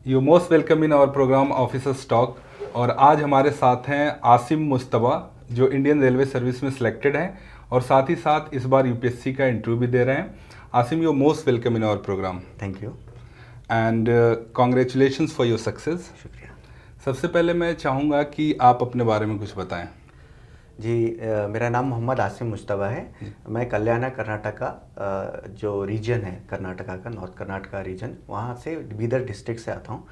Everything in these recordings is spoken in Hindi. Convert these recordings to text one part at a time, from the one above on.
You most welcome in our programme officers talk. और आज हमारे साथ हैं आसिम मुस्तबा, जो इंडियन रेलवे सर्विस में सिलेक्टेड हैं और साथ ही साथ इस बार यूपीएससी का इंटरव्यू भी दे रहे हैं। Asim, you most welcome in our programme thank you. And congratulations for your success. शुक्रिया सबसे पहले मैं चाहूँगा कि आप अपने बारे में कुछ बताएं। जी। मेरा नाम मोहम्मद आसिम मुश्तबा है। मैं कल्याण कर्नाटका, जो रीजन है कर्नाटका का, नॉर्थ कर्नाटका रीजन, वहाँ से बीदर डिस्ट्रिक्ट से आता हूँ।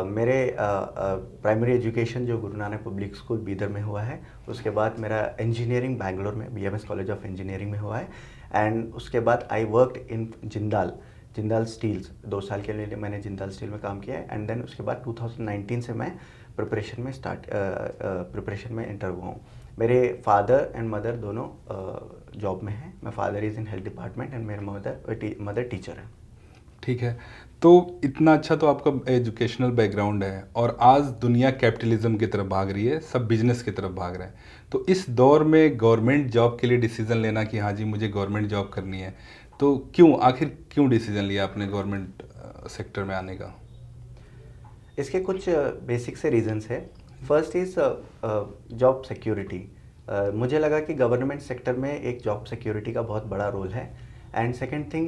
मेरे प्राइमरी एजुकेशन जो गुरु नानक पब्लिक स्कूल बीदर में हुआ है। उसके बाद मेरा इंजीनियरिंग बैंगलोर में बीएमएस कॉलेज ऑफ इंजीनियरिंग में हुआ है। एंड उसके बाद I worked in Jindal steels. 2 साल के लिए मैंने जिंदाल स्टील में काम किया है। एंड देन उसके बाद 2019 से मैं प्रिपरेशन में एंटर हुआ हूँ। मेरे फादर एंड मदर दोनों जॉब में हैं। My father is in health department and मेरे मदर टीचर है। ठीक है, तो इतना अच्छा तो आपका एजुकेशनल बैकग्राउंड है और आज दुनिया कैपिटलिज्म की तरफ भाग रही है, सब बिजनेस की तरफ भाग रहे हैं। तो इस दौर में गवर्नमेंट जॉब के लिए डिसीजन लेना कि हाँ जी मुझे गवर्नमेंट जॉब करनी है, तो आखिर क्यों डिसीजन लिया आपने गवर्नमेंट सेक्टर में आने का? इसके कुछ बेसिक से रीजंस है। First is job security. मुझे लगा कि गवर्नमेंट सेक्टर में एक जॉब सिक्योरिटी का बहुत बड़ा रोल है। And second thing,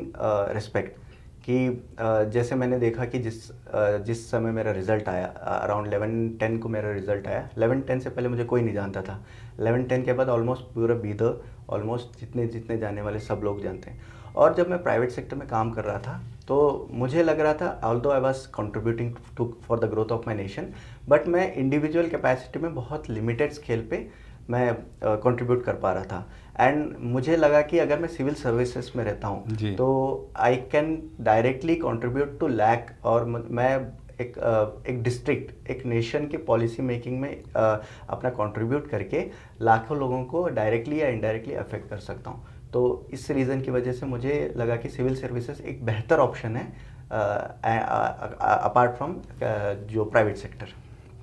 respect. कि जैसे मैंने देखा कि जिस समय मेरा रिज़ल्ट आया, अराउंड 11-10 को मेरा रिज़ल्ट आया। 11-10 से पहले मुझे कोई नहीं जानता था। 11-10 के बाद ऑलमोस्ट पूरा बीदर, ऑलमोस्ट जितने जितने जाने वाले सब लोग जानते हैं। और जब मैं प्राइवेट सेक्टर में काम कर रहा था तो मुझे लग रहा था, although I was contributing to for the growth of my nation, but मैं इंडिविजुअल कैपेसिटी में बहुत लिमिटेड स्केल पे मैं कंट्रीब्यूट कर पा रहा था। एंड मुझे लगा कि अगर मैं सिविल सर्विसेज में रहता हूँ तो I can directly contribute to lakh, और मैं एक डिस्ट्रिक्ट, एक नेशन के पॉलिसी मेकिंग में अपना कंट्रीब्यूट करके लाखों लोगों को डायरेक्टली या इनडायरेक्टली अफेक्ट कर सकता हूँ। तो इस रीज़न की वजह से मुझे लगा कि सिविल सर्विसेज एक बेहतर ऑप्शन है अपार्ट फ्रॉम जो प्राइवेट सेक्टर।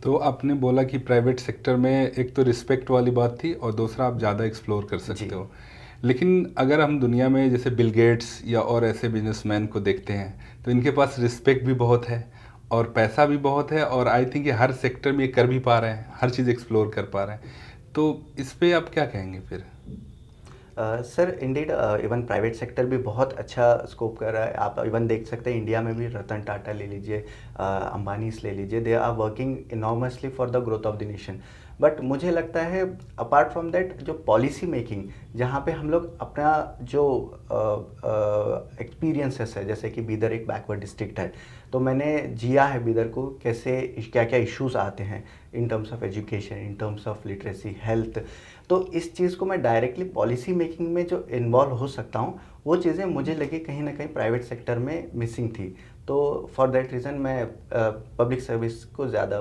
तो आपने बोला कि प्राइवेट सेक्टर में एक तो रिस्पेक्ट वाली बात थी और दूसरा आप ज़्यादा एक्सप्लोर कर सकते हो। लेकिन अगर हम दुनिया में जैसे बिल गेट्स या और ऐसे बिजनेसमैन को देखते हैं तो इनके पास रिस्पेक्ट भी बहुत है और पैसा भी बहुत है, और आई थिंक ये हर सेक्टर में ये कर भी पा रहे हैं, हर चीज़ एक्सप्लोर कर पा रहे हैं। तो इस पे आप क्या कहेंगे फिर? Sir Indeed, even private sector भी बहुत अच्छा स्कोप कर रहा है। आप इवन देख सकते हैं इंडिया में भी रतन टाटा ले लीजिए, अंबानीस ले लीजिए, they are working enormously for the growth of the nation. But मुझे लगता है अपार्ट फ्रॉम दैट, जो पॉलिसी मेकिंग, जहाँ पे हम लोग अपना जो एक्सपीरियंसेस है, जैसे कि बीदर एक बैकवर्ड डिस्ट्रिक्ट है, तो मैंने जिया है बीदर को, कैसे क्या क्या इश्यूज आते हैं इन terms of education, in terms of literacy, health. तो इस चीज़ को मैं डायरेक्टली पॉलिसी मेकिंग में जो इन्वॉल्व हो सकता हूँ, वो चीज़ें मुझे लगी कहीं ना कहीं प्राइवेट सेक्टर में मिसिंग थी। तो फॉर दैट रीज़न मैं पब्लिक सर्विस को ज़्यादा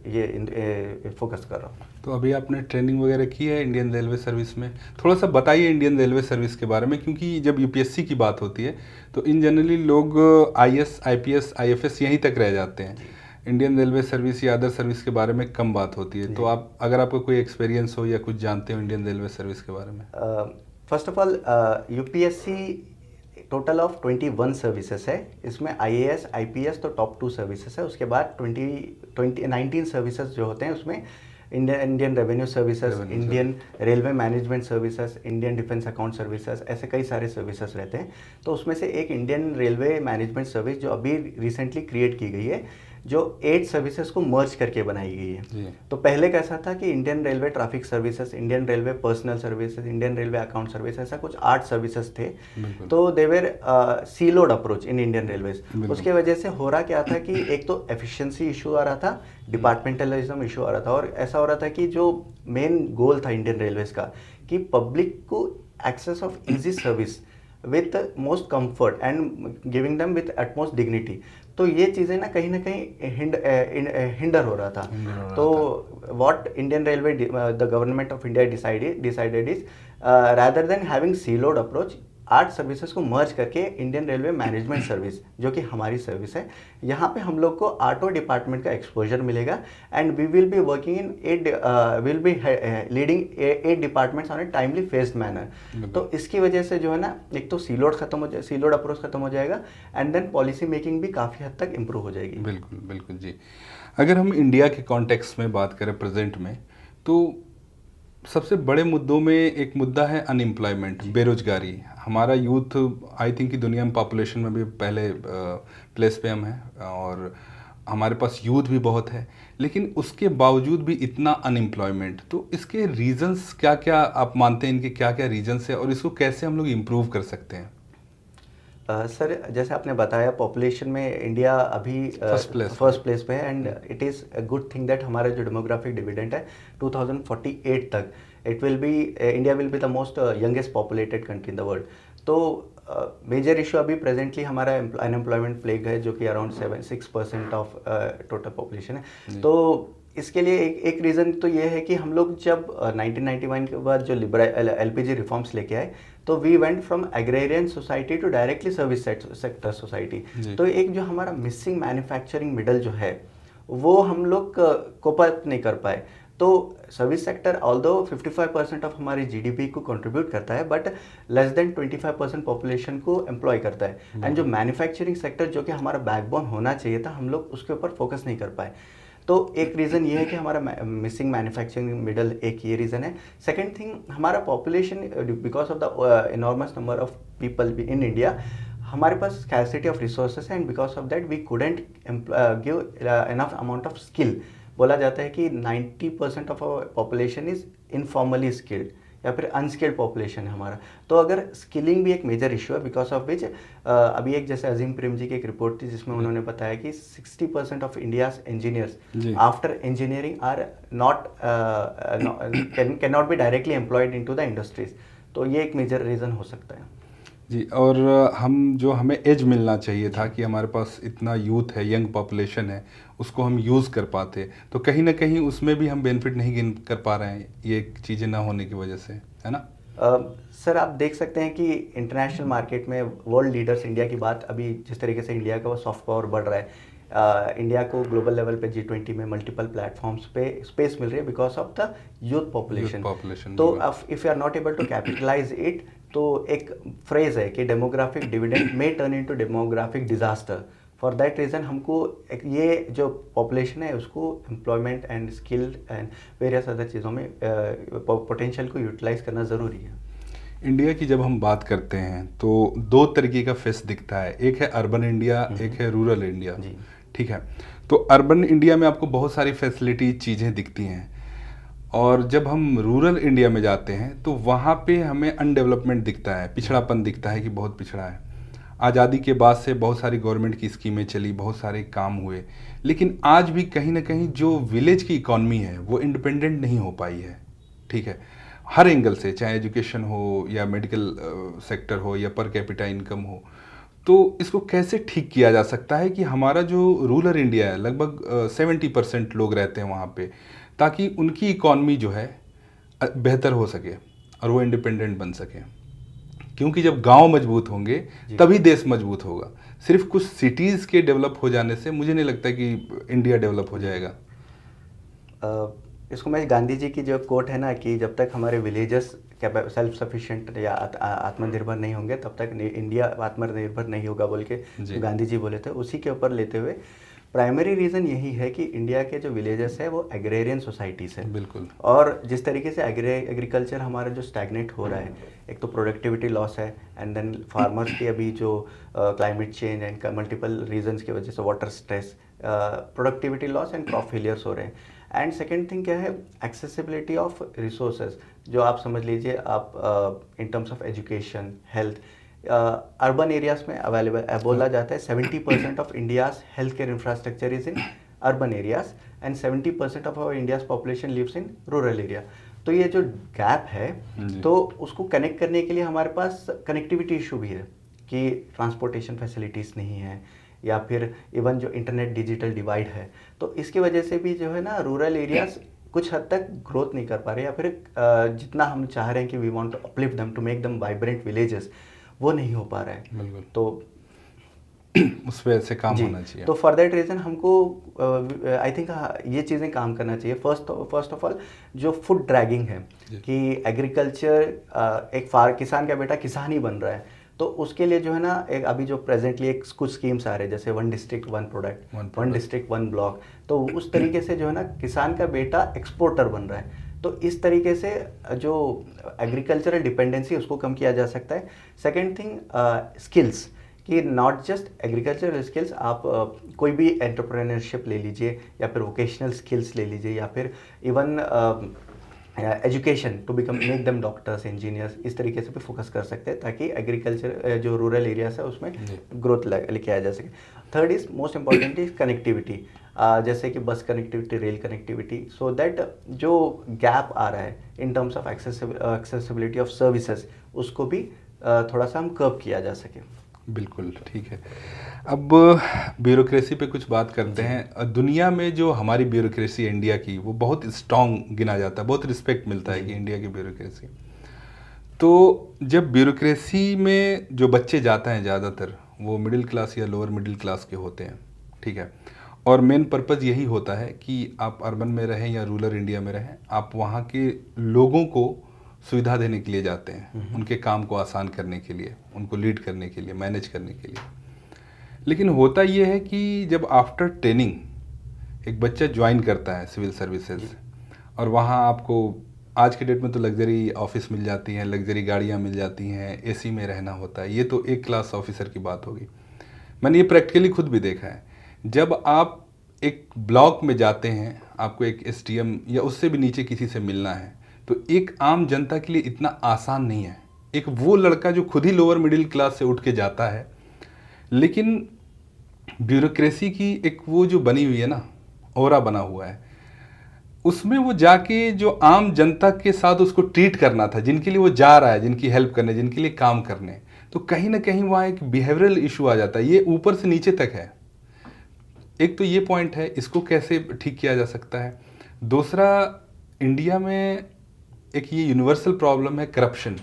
ये फोकस कर रहा हूँ। तो अभी आपने ट्रेनिंग वगैरह की है इंडियन रेलवे सर्विस में? थोड़ा सा बताइए इंडियन रेलवे सर्विस के बारे में, क्योंकि जब यूपीएससी की बात होती है तो इन जनरली लोग आईएएस, आईपीएस, आईएफएस यहीं तक रह जाते हैं। इंडियन रेलवे सर्विस या अदर सर्विस के बारे में कम बात होती है। तो आप, अगर आपको कोई एक्सपीरियंस हो या कुछ जानते हो इंडियन रेलवे सर्विस के बारे में। First of all, UPSC total of 21 services है। इसमें आईएएस, आईपीएस तो टॉप 2 सर्विसेज है। उसके बाद 19 सर्विसेज जो होते हैं, उसमें Indian revenue services, Indian Railway management services, Indian defence account services, ऐसे कई सारे सर्विसेज रहते हैं। तो उसमें से एक इंडियन रेलवे मैनेजमेंट सर्विस जो अभी रिसेंटली क्रिएट की गई है, जो 8 सर्विसेज को मर्ज करके बनाई गई है। तो पहले कैसा था कि Indian railway traffic services, Indian railway personal services, Indian railway account service, ऐसा कुछ 8 सर्विसेज थे। तो देवर सीलोड अप्रोच इन इंडियन रेलवेज। उसके वजह से हो रहा क्या था कि एक तो एफिशिएंसी इशू आ रहा था, डिपार्टमेंटलिज्म इशू आ रहा था, और ऐसा हो रहा था कि जो मेन गोल था इंडियन रेलवेज का, कि पब्लिक को access of easy service with most comfort and giving them with utmost dignity. तो ये चीज़ें ना कहीं हिंडर हो रहा था। तो what Indian railway, the government of India decided is, rather than having siloed approach, 8 services को मर्ज करके इंडियन रेलवे मैनेजमेंट सर्विस, जो कि हमारी सर्विस है, यहाँ पे हम लोग को 8 डिपार्टमेंट का एक्सपोजर मिलेगा and we will be working in 8 will be leading 8 departments on a timely phased manner. तो इसकी वजह से जो है ना, एक तो सीलोड अप्रोच खत्म हो जाएगा एंड देन पॉलिसी मेकिंग भी काफ़ी हद तक इम्प्रूव हो जाएगी। बिल्कुल बिल्कुल जी। अगर हम इंडिया के कॉन्टेक्स्ट में बात करें प्रेजेंट में, तो सबसे बड़े मुद्दों में एक मुद्दा है अनएम्प्लॉयमेंट, बेरोजगारी। हमारा यूथ आई थिंक कि दुनिया में पॉपुलेशन में भी पहले प्लेस पे हम हैं और हमारे पास यूथ भी बहुत है, लेकिन उसके बावजूद भी इतना अनएम्प्लॉयमेंट। तो इसके रीजंस क्या क्या आप मानते हैं, इनके क्या क्या रीजंस है और इसको कैसे हम लोग इम्प्रूव कर सकते हैं? सर जैसे आपने बताया, पॉपुलेशन में इंडिया अभी फर्स्ट प्लेस पे है and it is a good thing that हमारा जो डेमोग्राफिक डिविडेंड है 2048 तक it will be, India will be the most youngest populated country in the world. तो मेजर इशू अभी प्रेजेंटली हमारा अनएम्प्लॉयमेंट प्लेग है, जो कि अराउंड 6% ऑफ टोटल पॉपुलेशन है। तो इसके लिए एक रीज़न तो ये है कि हम लोग जब 1991 के बाद जो LPG रिफॉर्म्स लेके आए, तो we went from agrarian society to directly service sector society. तो एक जो हमारा मिसिंग मैन्युफैक्चरिंग मिडल जो है, वो हम लोग कोप अप नहीं कर पाए। तो सर्विस सेक्टर ऑल्दो 55% ऑफ हमारी GDP को कंट्रीब्यूट करता है, बट लेस देन 25% पॉपुलेशन को एम्प्लॉय करता है। एंड जो मैन्युफैक्चरिंग सेक्टर जो कि हमारा बैकबोन होना चाहिए था, हम लोग उसके ऊपर फोकस नहीं कर पाए। तो एक रीज़न ये है कि हमारा मिसिंग मैन्युफैक्चरिंग मिडल, एक ये रीज़न है। सेकेंड थिंग, हमारा population because of the enormous number of people in India, हमारे पास स्कैर्सिटी ऑफ रिसोर्सेज है and because of that we couldn't give enough amount of skill. बोला जाता है कि 90% of our population is informally skilled या फिर अनस्किल्ड पॉपुलेशन है हमारा। तो अगर स्किलिंग भी एक मेजर इशू है, बिकॉज ऑफ विच अभी एक जैसे अजीम प्रेम जी की एक रिपोर्ट थी जिसमें उन्होंने बताया कि 60% of India's engineers after engineering are not can not be directly employed into the industries. तो ये एक मेजर रीज़न हो सकता है जी। और हमें एज मिलना चाहिए था कि हमारे पास इतना यूथ है, यंग पॉपुलेशन है, उसको हम यूज़ कर पाते, तो कहीं ना कहीं उसमें भी हम बेनिफिट नहीं गिन कर पा रहे हैं, ये चीज़ें ना होने की वजह से, है ना? सर आप देख सकते हैं कि इंटरनेशनल मार्केट में वर्ल्ड लीडर्स इंडिया की बात, अभी जिस तरीके से इंडिया का वो सॉफ्ट पावर बढ़ रहा है, इंडिया को ग्लोबल लेवल पे G20 में मल्टीपल प्लेटफॉर्म्स पे स्पेस मिल रही है because of the youth population. तो if you are not able to capitalise it, तो एक फ्रेज है कि demographic dividend may turn into demographic disaster. For that reason हमको ये जो पॉपुलेशन है उसको employment and skilled and various other चीज़ों में पोटेंशियल को यूटिलाइज करना ज़रूरी है। इंडिया की जब हम बात करते हैं तो 2 तरीके का फेस दिखता है, एक है अर्बन इंडिया, एक है रूरल इंडिया। ठीक है, तो अर्बन इंडिया में आपको बहुत सारी फैसिलिटी चीज़ें दिखती हैं, और जब हम रूरल इंडिया में जाते हैं तो वहाँ पे हमें अनडेवलपमेंट दिखता है, पिछड़ापन दिखता है कि बहुत पिछड़ा है। आज़ादी के बाद से बहुत सारी गवर्नमेंट की स्कीमें चली, बहुत सारे काम हुए, लेकिन आज भी कहीं ना कहीं जो विलेज की इकॉनमी है वो इंडिपेंडेंट नहीं हो पाई है। ठीक है, हर एंगल से, चाहे एजुकेशन हो या मेडिकल सेक्टर हो या पर कैपिटा इनकम हो। तो इसको कैसे ठीक किया जा सकता है कि हमारा जो रूरल इंडिया है, लगभग 70% लोग रहते हैं वहाँ पे, ताकि उनकी इकॉनमी जो है बेहतर हो सके और वो इंडिपेंडेंट बन सके? क्योंकि जब गांव मजबूत होंगे तभी देश मजबूत होगा। सिर्फ कुछ सिटीज़ के डेवलप हो जाने से मुझे नहीं लगता कि इंडिया डेवलप हो जाएगा। इसको मैं गांधी जी की जो कोट है ना, कि जब तक हमारे विलेजेस सेल्फ सफिशिएंट या आत्मनिर्भर नहीं होंगे तब तक इंडिया आत्मनिर्भर नहीं होगा, बोल के गांधी जी बोले थे। उसी के ऊपर लेते हुए प्राइमरी रीज़न यही है कि इंडिया के जो विलेजेस है वो एग्रेरियन सोसाइटीज़ है। बिल्कुल। और जिस तरीके से एग्रीकल्चर हमारा जो स्टैग्नेट हो रहा है, एक तो प्रोडक्टिविटी लॉस है एंड देन फार्मर्स की अभी जो climate change and multiple reasons की वजह से water stress, productivity loss and crop failures हो रहे हैं। एंड सेकेंड थिंग क्या है, एक्सेसिबिलिटी ऑफ रिसोर्सेज, जो आप समझ लीजिए आप in terms of education, health, urban areas में अवेलेबल बोला जाता है 70% of India's health care infrastructure is in urban areas and 70% of our India's population lives in rural area. तो ये जो गैप है, तो उसको कनेक्ट करने के लिए हमारे पास कनेक्टिविटी इशू भी है कि ट्रांसपोर्टेशन फैसिलिटीज़ नहीं है, या फिर इवन जो इंटरनेट डिजिटल डिवाइड है। तो इसकी वजह से भी जो है ना, रूरल एरियाज कुछ हद तक ग्रोथ नहीं कर पा रहे, या फिर जितना हम चाह रहे हैं कि we want to uplift them to make them vibrant villages, वो नहीं हो पा रहा है। बिल्कुल। तो उस पे ऐसे काम जी, होना चाहिए। तो फॉर दैट रीज़न हमको आई थिंक ये चीज़ें काम करना चाहिए। फर्स्ट ऑफ ऑल जो फूड ड्रैगिंग है कि एग्रीकल्चर किसान का बेटा किसान ही बन रहा है, तो उसके लिए जो है ना एक अभी जो प्रेजेंटली एक कुछ स्कीम्स आ रहे हैं जैसे one district one product, one district one block, तो उस तरीके से जो है ना किसान का बेटा एक्सपोर्टर बन रहा है। तो इस तरीके से जो एग्रीकल्चरल डिपेंडेंसी उसको कम किया जा सकता है। सेकेंड थिंग स्किल्स, कि नॉट जस्ट एग्रीकल्चरल स्किल्स, आप कोई भी एंटरप्रेन्योरशिप ले लीजिए या फिर वोकेशनल स्किल्स ले लीजिए या फिर even education to become make them doctors engineers, इस तरीके से भी फोकस कर सकते हैं ताकि एग्रीकल्चर जो रूरल एरियाज है उसमें ग्रोथ लेके आया जा सके। Third is most important is connectivity, जैसे कि बस connectivity, rail connectivity, so that जो गैप आ रहा है इन terms of accessibility of services उसको भी थोड़ा सा हम कर्व किया जा सके। बिल्कुल ठीक है। अब ब्यूरोक्रेसी पे कुछ बात करते हैं। दुनिया में जो हमारी ब्यूरोक्रेसी है इंडिया की, वो बहुत स्ट्रॉन्ग गिना जाता है, बहुत रिस्पेक्ट मिलता है कि इंडिया की ब्यूरोक्रेसी। तो जब ब्यूरोक्रेसी में जो बच्चे जाते हैं ज़्यादातर वो मिडिल क्लास या लोअर मिडिल क्लास के होते हैं, ठीक है, और मेन पर्पज़ यही होता है कि आप अर्बन में रहें या रूरल इंडिया में रहें, आप वहाँ के लोगों को सुविधा देने के लिए जाते हैं, उनके काम को आसान करने के लिए, उनको लीड करने के लिए, मैनेज करने के लिए। लेकिन होता ये है कि जब आफ्टर ट्रेनिंग एक बच्चा ज्वाइन करता है सिविल सर्विसेज, और वहाँ आपको आज के डेट में तो लग्जरी ऑफिस मिल जाती हैं, लग्जरी गाड़ियाँ मिल जाती हैं, एसी में रहना होता है, ये तो एक क्लास ऑफिसर की बात होगी। मैंने ये प्रैक्टिकली खुद भी देखा है। जब आप एक ब्लॉक में जाते हैं, आपको एक एसडीएम या उससे भी नीचे किसी से मिलना है, तो एक आम जनता के लिए इतना आसान नहीं है। एक वो लड़का जो खुद ही लोअर मिडिल क्लास से उठ के जाता है, लेकिन ब्यूरोक्रेसी की एक वो जो बनी हुई है ना, ऑरा बना हुआ है, उसमें वो जाके जो आम जनता के साथ उसको ट्रीट करना था, जिनके लिए वो जा रहा है, जिनकी हेल्प करने, जिनके लिए काम करने, तो कहीं ना कहीं वहाँ एक बिहेवियरल इशू आ जाता है। ये ऊपर से नीचे तक है। एक तो ये पॉइंट है, इसको कैसे ठीक किया जा सकता है। दूसरा, इंडिया में एक ये यूनिवर्सल प्रॉब्लम है करप्शन,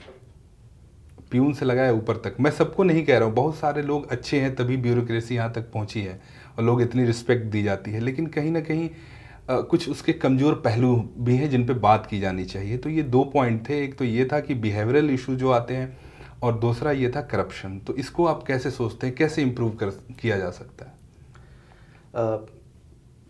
प्यून से लगाया ऊपर तक। मैं सबको नहीं कह रहा हूँ, बहुत सारे लोग अच्छे हैं तभी ब्यूरोक्रेसी यहाँ तक पहुँची है और लोग इतनी रिस्पेक्ट दी जाती है, लेकिन कहीं ना कहीं कुछ उसके कमज़ोर पहलू भी हैं जिन पे बात की जानी चाहिए। तो ये दो पॉइंट थे, एक तो ये था कि बिहेवियरल इशू जो आते हैं, और दूसरा ये था करप्शन। तो इसको आप कैसे सोचते हैं, कैसे इम्प्रूव किया जा सकता है?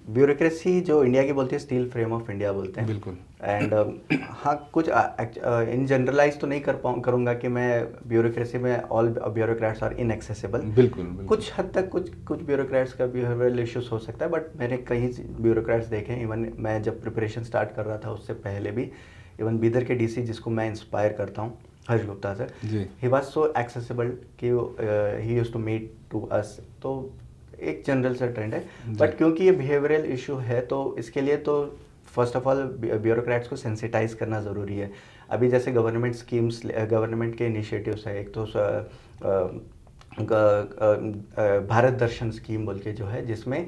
ब्यूरोक्रेसी जो इंडिया की बोलते हैं स्टील फ्रेम ऑफ इंडिया बोलते हैं। बिल्कुल। एंड हाँ, कुछ इन जनरलाइज तो नहीं करूँगा कि मैं ब्यूरोक्रेसी में ऑल ब्यूरोक्रेट्स आर इनएक्सेसिबल। बिल्कुल। कुछ हद तक कुछ ब्यूरोक्रेट्स का बिहेवियरल इश्यूज हो सकता है, बट मैंने कई ब्यूरोक्रेट्स देखे हैं। इवन मैं जब प्रिपरेशन स्टार्ट कर रहा था उससे पहले भी, इवन बीदर के डीसी जिसको मैं इंस्पायर करता हूँ, Harsh Gupta sir, he was so accessible कि he used to meet to us. तो एक जनरल सा ट्रेंड है, बट क्योंकि ये बिहेवियरल इशू है तो इसके लिए तो फर्स्ट ऑफ ऑल ब्यूरोक्रेट्स को सेंसिटाइज करना ज़रूरी है। अभी जैसे गवर्नमेंट स्कीम्स, गवर्नमेंट के इनिशिएटिव्स है, एक तो भारत दर्शन स्कीम बोल के जो है, जिसमें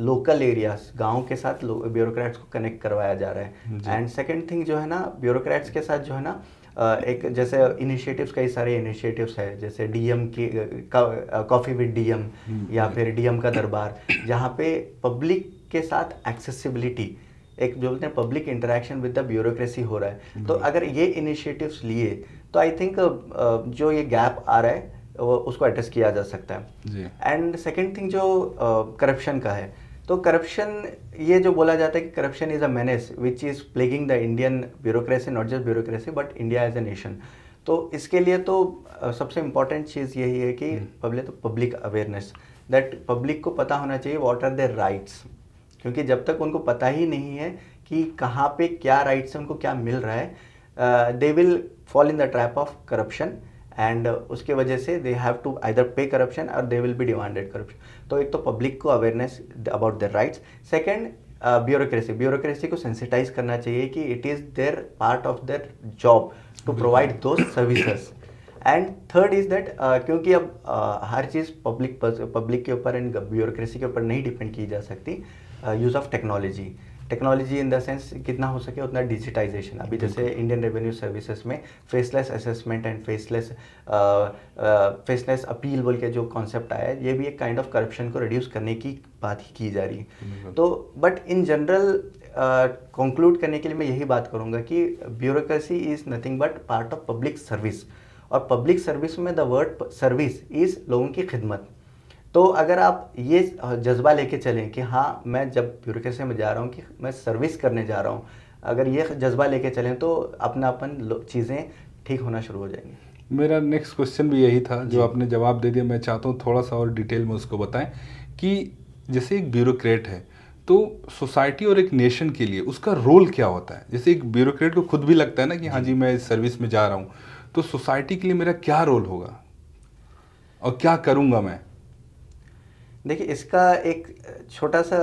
लोकल एरियाज, गाँव के साथ ब्यूरोक्रेट्स को कनेक्ट करवाया जा रहा है। एंड सेकेंड थिंग जो है ना, ब्यूरोक्रेट्स के साथ जो है ना, एक जैसे इनिशिएटिव्स, कई सारे इनिशिएटिव्स है, जैसे डीएम की कॉफ़ी विद डीएम या फिर डीएम का दरबार, जहाँ पे पब्लिक के साथ एक्सेसिबिलिटी, एक जो बोलते हैं public interaction with the bureaucracy हो रहा है। तो अगर ये इनिशिएटिव्स लिए तो आई थिंक जो ये गैप आ रहा है उसको एड्रेस किया जा सकता है। एंड सेकेंड थिंग जो करप्शन का है, तो करप्शन, ये जो बोला जाता है कि corruption is a menace which is plaguing the Indian bureaucracy, not just bureaucracy but India as a nation. तो इसके लिए तो सबसे इम्पॉर्टेंट चीज़ यही है कि पब्लिक अवेयरनेस, दैट पब्लिक को पता होना चाहिए व्हाट आर देयर राइट्स, क्योंकि जब तक उनको पता ही नहीं है कि कहाँ पे क्या राइट्स है, उनको क्या मिल रहा है, they will fall in the trap of corruption, and उसके वजह से they have to either pay corruption और they will be demanded corruption. तो एक तो पब्लिक को awareness about their rights, second bureaucracy को सेंसिटाइज करना चाहिए कि it is their part of their job to provide those services. And third is that क्योंकि अब हर चीज़ पब्लिक के ऊपर एंड ब्यूरोक्रेसी के ऊपर नहीं डिपेंड की जा सकती, use of technology technology in the sense कितना हो सके उतना डिजिटाइजेशन। अभी जैसे इंडियन रेवेन्यू सर्विसेज में faceless assessment and faceless appeal बोल के जो कॉन्सेप्ट आया है, ये भी एक काइंड ऑफ करप्शन को रिड्यूस करने की बात ही की जा रही है। तो बट इन जनरल कंक्लूड करने के लिए मैं यही बात करूँगा कि bureaucracy is nothing but part of public service, और पब्लिक सर्विस में द वर्ड सर्विस इज़ लोगों की खिदमत। तो अगर आप ये जज्बा लेके चलें कि हाँ मैं जब ब्यूरोक्रेसी में जा रहा हूँ कि मैं सर्विस करने जा रहा हूँ, अगर ये जज्बा लेके चलें तो अपना अपन चीज़ें ठीक होना शुरू हो जाएंगी। मेरा नेक्स्ट क्वेश्चन भी यही था, जो आपने जवाब दे दिया। मैं चाहता हूँ थोड़ा सा और डिटेल में उसको बताएं कि जैसे एक ब्यूरोक्रेट है तो सोसाइटी और एक नेशन के लिए उसका रोल क्या होता है। जैसे एक ब्यूरोक्रेट को खुद भी लगता है ना कि हाँ जी मैं इस सर्विस में जा रहा हूँ, तो सोसाइटी के लिए मेरा क्या रोल होगा और क्या करूँगा मैं। देखिए इसका एक छोटा सा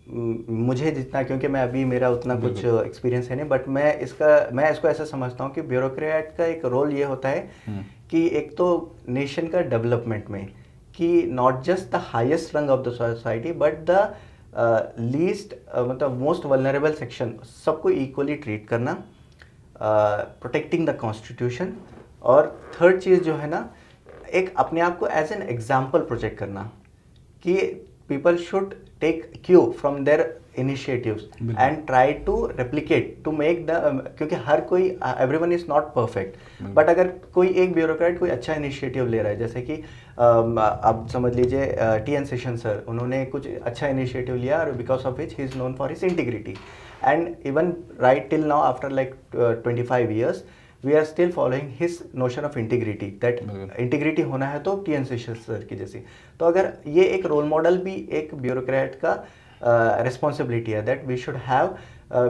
मुझे जितना, क्योंकि मैं अभी मेरा उतना कुछ एक्सपीरियंस है नहीं, बट मैं इसको ऐसा समझता हूँ कि ब्यूरोक्रेट का एक रोल ये होता है कि एक तो नेशन का डेवलपमेंट में कि नॉट जस्ट द हाईएस्ट रंग of the society but the least मतलब मोस्ट वल्नरेबल सेक्शन सबको इक्वली ट्रीट करना, प्रोटेक्टिंग द कॉन्स्टिट्यूशन, और थर्ड चीज़ जो है ना एक अपने आप को एज एन एग्जाम्पल प्रोजेक्ट करना कि people should take cue from their initiatives and try to replicate to make the, क्योंकि हर कोई everyone is not perfect, but अगर कोई एक ब्यूरोक्रेट कोई अच्छा इनिशिएटिव ले रहा है, जैसे कि आप समझ लीजिए टी.एन. सेशन सर, उन्होंने कुछ अच्छा इनिशिएटिव लिया और because of which he is known for his integrity, and even right till now after like 25 years we are still following his notion of integrity, that integrity होना है तो टी.एन. सेशन सर की जैसी। तो अगर ये एक रोल मॉडल भी एक ब्यूरोक्रेट का रिस्पॉन्सिबिलिटी है, that we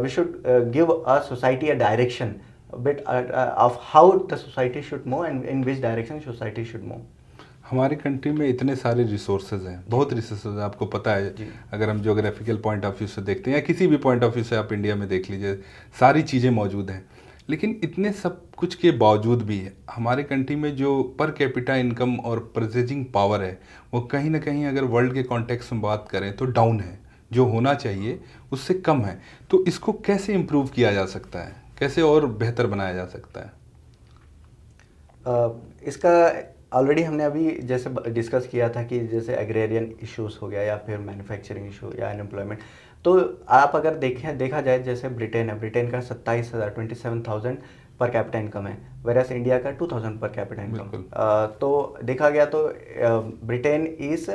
should give a society a direction bit of how the society should move and in which direction society should move. हमारी कंट्री में इतने सारे रिसोर्सेज हैं, बहुत रिसोर्सेज हैं, आपको पता है। अगर हम ज्योग्राफिकल पॉइंट ऑफ व्यू से देखते हैं या किसी भी पॉइंट ऑफ व्यू से आप इंडिया में देख लीजिए, सारी चीज़ें मौजूद हैं। लेकिन इतने सब कुछ के बावजूद भी हमारे कंट्री में जो पर कैपिटा इनकम और परचेजिंग पावर है वो कहीं ना कहीं अगर वर्ल्ड के कॉन्टेक्स्ट में बात करें तो डाउन है, जो होना चाहिए उससे कम है। तो इसको कैसे इम्प्रूव किया जा सकता है, कैसे और बेहतर बनाया जा सकता है? इसका ऑलरेडी हमने अभी जैसे डिस्कस किया था कि जैसे एग्रेरियन इश्यूज हो गया या फिर मैन्युफैक्चरिंग इशू या अनएम्प्लॉयमेंट। तो आप अगर देखा जाए जैसे ब्रिटेन है, ब्रिटेन का 27,000 पर कैपिटा इनकम है, वेरस इंडिया का 2,000 पर कैपिटा इनकम। तो देखा गया तो Britain is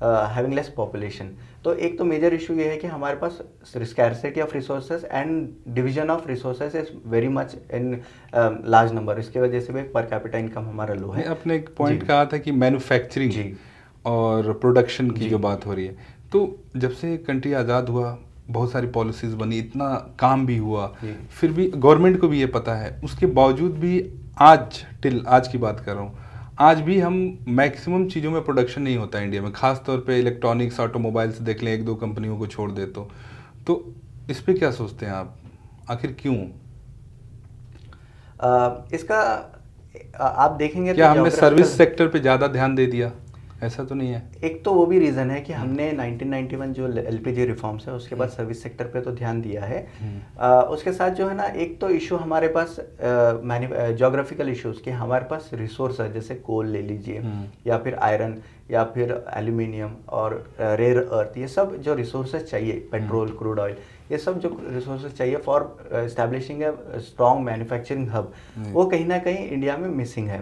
having less population. तो एक तो मेजर इशू ये है कि हमारे पास scarcity of resources and division of resources is very much in large number, इसके वजह से भी पर कैपिटा इनकम हमारा लो है। आपने एक पॉइंट कहा था कि मैन्युफैक्चरिंग और प्रोडक्शन की जो बात हो रही है, तो जब से कंट्री आज़ाद हुआ बहुत सारी पॉलिसीज़ बनी, इतना काम भी हुआ, फिर भी गवर्नमेंट को भी ये पता है, उसके बावजूद भी आज की बात कर रहा हूँ, आज भी हम मैक्सिमम चीज़ों में प्रोडक्शन नहीं होता है इंडिया में, खास तौर पे इलेक्ट्रॉनिक्स ऑटोमोबाइल्स देख लें, 1-2 कंपनियों को छोड़ दे तो इस पे क्या सोचते हैं आप, आखिर क्यों? इसका आप देखेंगे क्या हमने सर्विस सेक्टर पे ज़्यादा ध्यान दे दिया? ऐसा तो नहीं है। एक तो वो भी रीज़न है कि हमने 1991 जो एलपीजी रिफॉर्म्स है उसके बाद सर्विस सेक्टर पे तो ध्यान दिया है। उसके साथ जो है ना एक तो इशू हमारे पास ज्योग्राफिकल इश्यूज कि हमारे पास रिसोर्स है, जैसे कोल ले लीजिए या फिर आयरन या फिर एल्यूमिनियम और रेयर अर्थ, ये सब जो रिसोर्सेज चाहिए, पेट्रोल, क्रूड ऑयल, ये सब जो रिसोर्सेज चाहिए for establishing a strong manufacturing hub, वो कहीं ना कहीं इंडिया में मिसिंग है।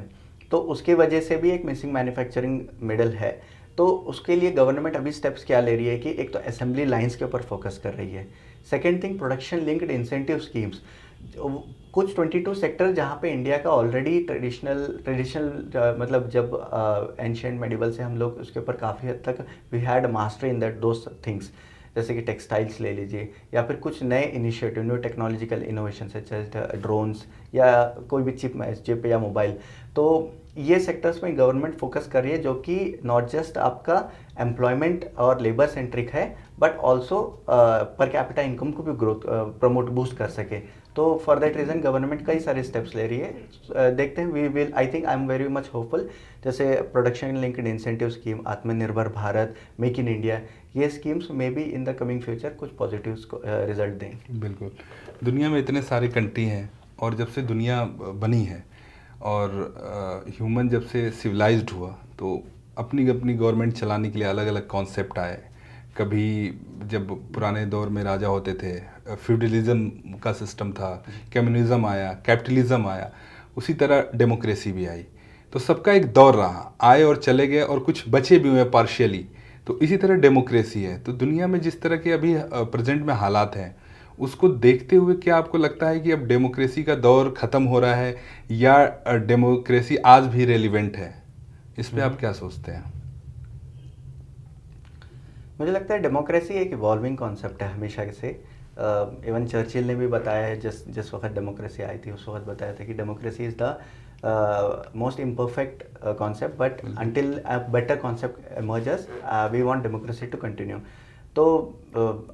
तो उसके वजह से भी एक मिसिंग मैन्युफैक्चरिंग मिडल है। तो उसके लिए गवर्नमेंट अभी स्टेप्स क्या ले रही है कि एक तो असेंबली लाइंस के ऊपर फोकस कर रही है, second thing production linked incentive schemes, कुछ 22 सेक्टर जहाँ पे इंडिया का ऑलरेडी ट्रेडिशनल मतलब जब एंशिएंट मेडिवल से हम लोग उसके ऊपर काफ़ी हद तक we had mastery in that those things, जैसे कि टेक्सटाइल्स ले लीजिए या फिर कुछ नए इनिशिएटिव, न्यू टेक्नोलॉजिकल इनोवेशन से ड्रोन्स या कोई भी चिप या मोबाइल। तो ये सेक्टर्स में गवर्नमेंट फोकस कर रही है जो कि नॉट जस्ट आपका एम्प्लॉयमेंट और लेबर सेंट्रिक है बट ऑल्सो पर कैपिटा इनकम को भी ग्रोथ प्रमोट बूस्ट कर सके। तो फॉर दैट रीज़न गवर्नमेंट कई सारे स्टेप्स ले रही है। देखते हैं, we will, I think I am very much hopeful. जैसे production linked incentive scheme, Atmanirbhar Bharat, make in India, ये स्कीम्स में भी इन द कमिंग फ्यूचर कुछ पॉजिटिव रिजल्ट देंगे। बिल्कुल। दुनिया में इतने सारे कंट्री हैं और जब से दुनिया बनी है और ह्यूमन जब से सिविलाइज्ड हुआ तो अपनी अपनी गवर्नमेंट चलाने के लिए अलग अलग कॉन्सेप्ट आए। कभी जब पुराने दौर में राजा होते थे फ्यूडलिज्म का सिस्टम था, कम्युनिज्म आया, कैपिटलिज्म आया, उसी तरह डेमोक्रेसी भी आई। तो सबका एक दौर रहा, आए और चले गए और कुछ बचे भी हुए पार्शियली। तो इसी तरह डेमोक्रेसी है। तो दुनिया में जिस तरह के अभी प्रेजेंट में हालात हैं उसको देखते हुए क्या आपको लगता है कि अब डेमोक्रेसी का दौर ख़त्म हो रहा है या डेमोक्रेसी आज भी रेलिवेंट है? इस पे आप क्या सोचते हैं? मुझे लगता है डेमोक्रेसी एक इवॉल्विंग कॉन्सेप्ट है हमेशा से। इवन चर्चिल ने भी बताया है, जिस वक्त डेमोक्रेसी आई थी उस वक्त बताया था कि democracy is the most imperfect concept, but until a better concept emerges we want democracy to continue. तो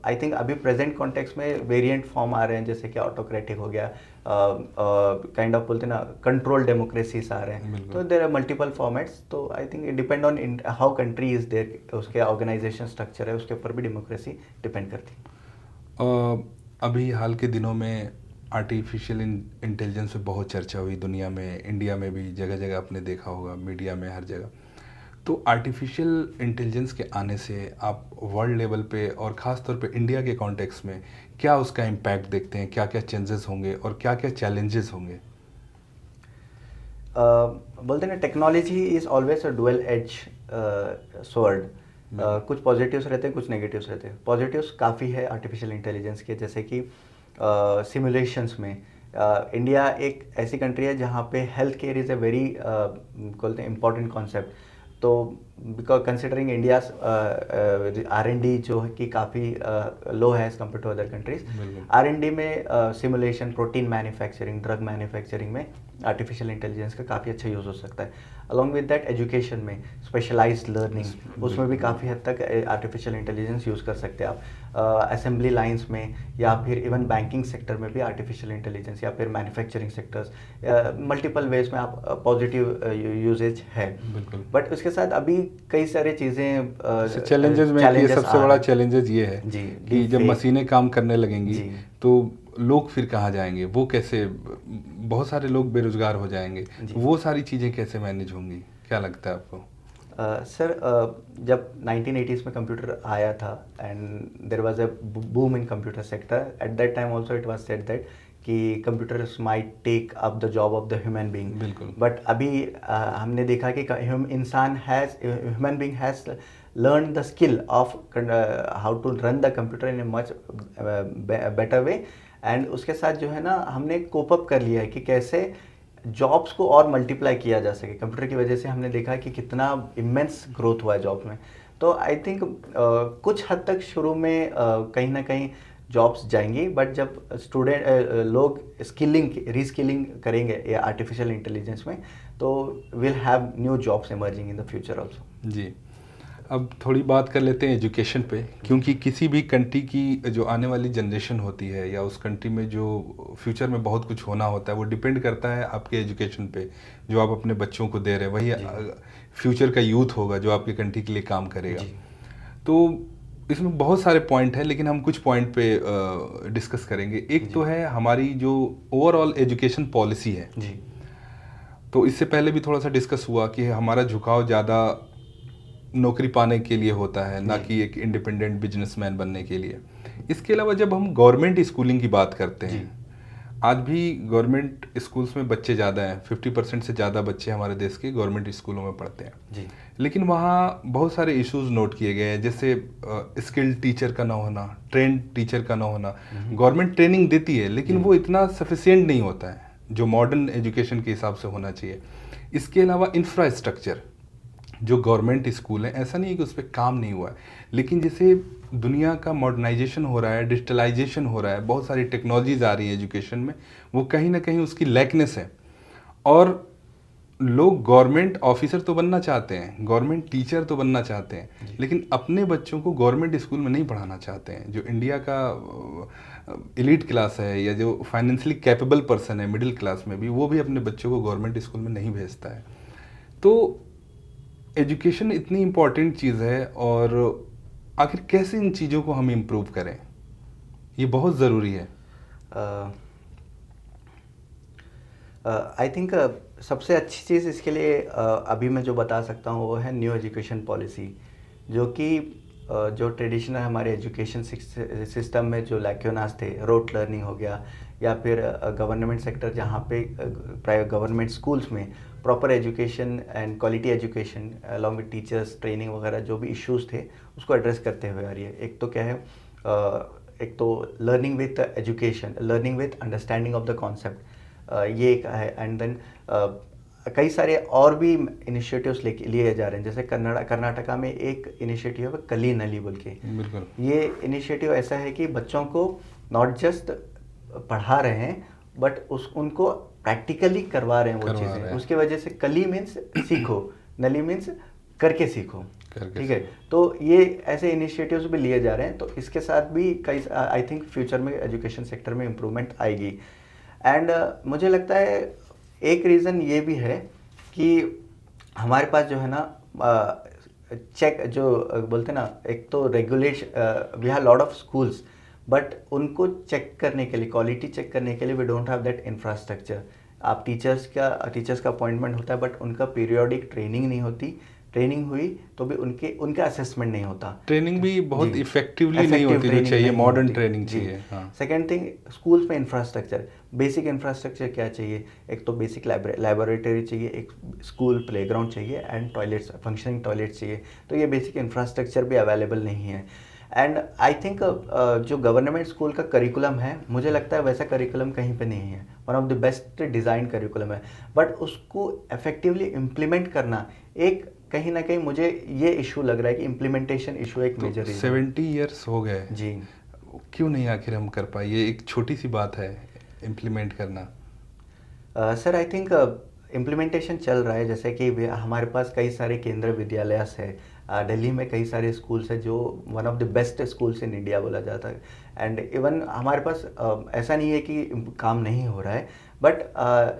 आई थिंक अभी प्रेजेंट कॉन्टेक्स्ट में वेरिएंट फॉर्म आ रहे हैं, जैसे कि ऑटोक्रेटिक हो गया, काइंड ऑफ बोलते हैं ना कंट्रोल डेमोक्रेसीज आ रहे हैं। तो देर आर मल्टीपल फॉर्मेट्स। तो I think it depend on how country is there, उसके ऑर्गेनाइजेशन स्ट्रक्चर है, उसके ऊपर भी डेमोक्रेसी डिपेंड करती है। अभी हाल के दिनों में आर्टिफिशियल इंटेलिजेंस पे बहुत चर्चा हुई दुनिया में, इंडिया में भी जगह जगह आपने देखा होगा, मीडिया में, हर जगह। तो आर्टिफिशियल इंटेलिजेंस के आने से आप वर्ल्ड लेवल पे और ख़ास तौर पे इंडिया के कॉन्टेक्स्ट में क्या उसका इम्पैक्ट देखते हैं? क्या क्या चेंजेस होंगे और क्या क्या चैलेंजेस होंगे? बोलते हैं ना technology is always a dual edge sword. कुछ पॉजिटिव्स रहते हैं, कुछ नेगेटिव्स रहते हैं। पॉजिटिव्स काफ़ी है आर्टिफिशियल इंटेलिजेंस के, जैसे कि सिमुलेशंस में इंडिया एक ऐसी कंट्री है जहाँ पे health care is a very बोलते हैं इम्पॉर्टेंट कॉन्सेप्ट। तो बिकॉज कंसिडरिंग इंडिया R&D जो है कि काफ़ी लो है as compare to other countries, R&D में simulation, protein manufacturing, drug manufacturing में आर्टिफिशियल इंटेलिजेंस का काफ़ी अच्छा यूज़ हो सकता है। अलॉन्ग विद दैट एजुकेशन में स्पेशलाइज्ड लर्निंग, उसमें भी काफ़ी हद तक आर्टिफिशियल इंटेलिजेंस यूज़ कर सकते हैं आप। असेंबली लाइंस में या फिर इवन बैंकिंग सेक्टर में भी आर्टिफिशियल इंटेलिजेंस, या फिर मैन्युफैक्चरिंग सेक्टर्स, मल्टीपल वेज में आप पॉजिटिव यूजेज है। बट उसके साथ अभी कई सारे चीज़ें चैलेंजेस में ये सबसे बड़ा चैलेंजेस ये है कि जब मशीनें काम करने लगेंगी तो लोग फिर कहाँ जाएंगे? वो कैसे, बहुत सारे लोग बेरोजगार हो जाएंगे, वो सारी चीज़ें कैसे मैनेज होंगी? क्या लगता है आपको? सर जब 1980s में कंप्यूटर आया था and there was a boom in computer sector, at that time also it was said that कि computers might take up the job of the human being. बिल्कुल। बट अभी हमने देखा कि human being has learn the skill of how to run the computer in a much better way. And उसके साथ जो है ना हमने कोप अप कर लिया है कि कैसे जॉब्स को और मल्टीप्लाई किया जा सके। कंप्यूटर की वजह से हमने देखा कि कितना इमेंस ग्रोथ हुआ है जॉब्स में। तो आई थिंक कुछ हद तक शुरू में कहीं ना कहीं जॉब्स जाएंगी, बट जब लोग स्किलिंग रीस्किलिंग करेंगे या आर्टिफिशियल इंटेलिजेंस में, तो will have new jobs emerging in the future also. जी, अब थोड़ी बात कर लेते हैं एजुकेशन पे, क्योंकि किसी भी कंट्री की जो आने वाली जनरेशन होती है या उस कंट्री में जो फ्यूचर में बहुत कुछ होना होता है वो डिपेंड करता है आपके एजुकेशन पे, जो आप अपने बच्चों को दे रहे हैं। वही फ्यूचर का यूथ होगा जो आपके कंट्री के लिए काम करेगा। तो इसमें बहुत सारे पॉइंट हैं, लेकिन हम कुछ पॉइंट पे डिस्कस करेंगे। एक तो है हमारी जो ओवरऑल एजुकेशन पॉलिसी है जी। तो इससे पहले भी थोड़ा सा डिस्कस हुआ कि हमारा झुकाव ज़्यादा नौकरी पाने के लिए होता है, ना कि एक इंडिपेंडेंट बिजनेसमैन बनने के लिए। इसके अलावा जब हम गवर्नमेंट स्कूलिंग की बात करते हैं, आज भी गवर्नमेंट स्कूल्स में बच्चे ज़्यादा हैं, 50% से ज़्यादा बच्चे हमारे देश के गवर्नमेंट स्कूलों में पढ़ते हैं जी। लेकिन वहाँ बहुत सारे इश्यूज नोट किए गए हैं, जैसे स्किल्ड टीचर का ना होना, ट्रेंड टीचर का ना होना। गवर्नमेंट ट्रेनिंग देती है लेकिन वो इतना सफिशिएंट नहीं होता है जो मॉडर्न एजुकेशन के हिसाब से होना चाहिए। इसके अलावा इंफ्रास्ट्रक्चर, जो गवर्नमेंट स्कूल है, ऐसा नहीं है कि उस पर काम नहीं हुआ है, लेकिन जैसे दुनिया का मॉडर्नाइजेशन हो रहा है, डिजिटलाइजेशन हो रहा है, बहुत सारी टेक्नोलॉजीज आ रही हैं एजुकेशन में, वो कहीं ना कहीं उसकी लैकनेस है। और लोग गवर्नमेंट ऑफिसर तो बनना चाहते हैं, गवर्नमेंट टीचर तो बनना चाहते हैं, लेकिन अपने बच्चों को गवर्नमेंट स्कूल में नहीं पढ़ाना चाहते हैं। जो इंडिया का एलीट क्लास है या जो फाइनेंशियली कैपेबल पर्सन है मिडिल क्लास में भी, वो भी अपने बच्चों को गवर्नमेंट स्कूल में नहीं भेजता है। तो एजुकेशन इतनी इम्पॉर्टेंट चीज़ है, और आखिर कैसे इन चीज़ों को हम इम्प्रूव करें, ये बहुत ज़रूरी है। आई थिंक सबसे अच्छी चीज़ इसके लिए अभी मैं जो बता सकता हूँ वो है न्यू एजुकेशन पॉलिसी, जो कि जो ट्रेडिशनल हमारे एजुकेशन सिस्टम में जो लैक्यूनास थे, रोट लर्निंग हो गया, या फिर गवर्नमेंट सेक्टर जहाँ पे प्राइवेट गवर्नमेंट स्कूल्स में proper education and quality education along with teachers training वगैरह जो भी इश्यूज थे उसको एड्रेस करते हुए आ रही है। एक तो क्या है, एक तो learning with education, learning with understanding of the concept, ये एक है। एंड देन कई सारे और भी इनिशिएटिव्स लिए जा रहे हैं, जैसे कर्नाटका में एक इनिशिएटिव है कली नली बोल के। बिल्कुल। ये इनिशिएटिव ऐसा है कि बच्चों को नॉट जस्ट पढ़ा रहे हैं बट उनको प्रैक्टिकली करवा रहे हैं वो चीज़ें। उसके वजह से कली मीन्स सीखो, नली मीन्स करके सीखो, ठीक है। तो ये ऐसे इनिशिएटिव्स भी लिए जा रहे हैं, तो इसके साथ भी कई आई थिंक फ्यूचर में एजुकेशन सेक्टर में इम्प्रूवमेंट आएगी। एंड मुझे लगता है एक रीज़न ये भी है कि हमारे पास जो है ना चेक जो बोलते हैं ना, एक तो regulation, we have lot of schools but उनको चेक करने के लिए, क्वालिटी चेक करने के लिए we don't have that infrastructure. आप टीचर्स का अपॉइंटमेंट होता है बट उनका पीरियोडिक ट्रेनिंग नहीं होती, ट्रेनिंग हुई तो भी उनका असेसमेंट नहीं होता, ट्रेनिंग भी बहुत इफेक्टिवली नहीं होती जो चाहिए, मॉडर्न ट्रेनिंग चाहिए। हाँ। सेकेंड थिंग, स्कूल्स में इंफ्रास्ट्रक्चर, बेसिक इंफ्रास्ट्रक्चर क्या चाहिए, एक तो बेसिक लैबोरेटरी चाहिए, एक स्कूल प्लेग्राउंड चाहिए एंड टॉयलेट्स, फंक्शनिंग टॉयलेट्स चाहिए। तो ये बेसिक इंफ्रास्ट्रक्चर भी अवेलेबल नहीं है। एंड आई थिंक जो गवर्नमेंट स्कूल का करिकुलम है, मुझे लगता है वैसा करिकुलम कहीं पे नहीं है, one of the best design curriculum है, बट उसको इफेक्टिवली इम्प्लीमेंट करना एक कहीं ना कहीं मुझे ये इशू लग रहा है कि इम्प्लीमेंटेशन इशू एक मेजर रीजन। 70 ईयर्स हो गए जी, क्यों नहीं आखिर हम कर पाए? ये एक छोटी सी बात है इम्प्लीमेंट करना। सर आई थिंक इम्प्लीमेंटेशन चल रहा है, जैसे कि हमारे पास कई सारे केंद्रीय विद्यालय है, दिल्ली में कई सारे स्कूल्स हैं जो one of the best schools in India बोला जाता है। एंड इवन हमारे पास ऐसा नहीं है कि काम नहीं हो रहा है, बट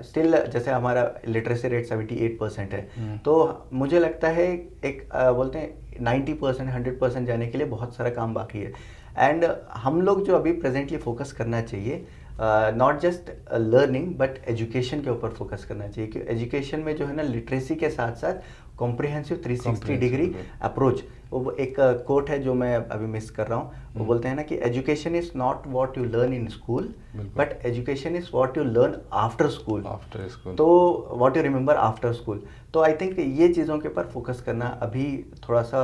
स्टिल जैसे हमारा लिटरेसी रेट 78% है, तो मुझे लगता है एक बोलते हैं 90% 100% जाने के लिए बहुत सारा काम बाकी है। एंड हम लोग जो अभी प्रेजेंटली फोकस करना चाहिए, not just learning but education के ऊपर फोकस करना चाहिए, कि एजुकेशन में जो है ना लिटरेसी के साथ साथ कॉम्प्रिहेंसिव 360 डिग्री अप्रोच। वो एक कोट है जो मैं अभी मिस कर रहा हूँ, वो बोलते हैं ना कि education is not what you learn in school but education is what you learn after school, तो what you remember after school. तो आई थिंक ये चीज़ों के ऊपर फोकस करना अभी थोड़ा सा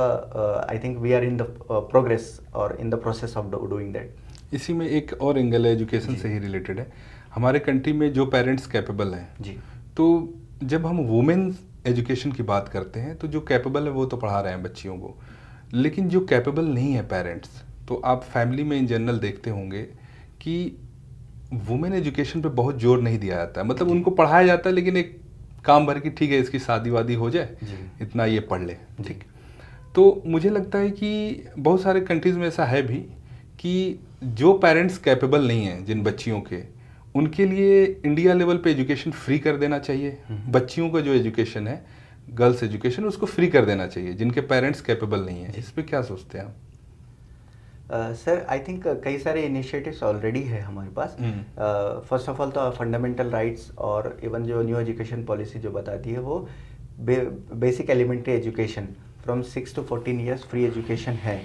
I think we are in the progress और in the process of doing that. इसी में एक और एंगल है, एजुकेशन से ही रिलेटेड है। हमारे कंट्री में जो पेरेंट्स कैपेबल हैं जी, तो जब हम वुमेन एजुकेशन की बात करते हैं तो जो कैपेबल है वो तो पढ़ा रहे हैं बच्चियों को, लेकिन जो कैपेबल नहीं है पेरेंट्स, तो आप फैमिली में इन जनरल देखते होंगे कि वुमेन एजुकेशन पे बहुत जोर नहीं दिया जाता है। मतलब उनको पढ़ाया जाता है लेकिन एक काम भर की, ठीक है इसकी शादी वादी हो जाए, इतना ये पढ़ ले, ठीक। तो मुझे लगता है कि बहुत सारे कंट्रीज़ में ऐसा है भी कि जो पेरेंट्स कैपेबल नहीं हैं जिन बच्चियों के, उनके लिए इंडिया लेवल पे एजुकेशन फ्री कर देना चाहिए। बच्चियों का जो एजुकेशन है, गर्ल्स एजुकेशन, उसको फ्री कर देना चाहिए जिनके पेरेंट्स कैपेबल नहीं हैं। इस पे क्या सोचते हैं आप? सर आई थिंक कई सारे इनिशिएटिव्स ऑलरेडी है हमारे पास। फर्स्ट ऑफ ऑल तो फंडामेंटल राइट्स और इवन जो न्यू एजुकेशन पॉलिसी जो बताती है वो basic elementary education from 6 to 14 years free education है।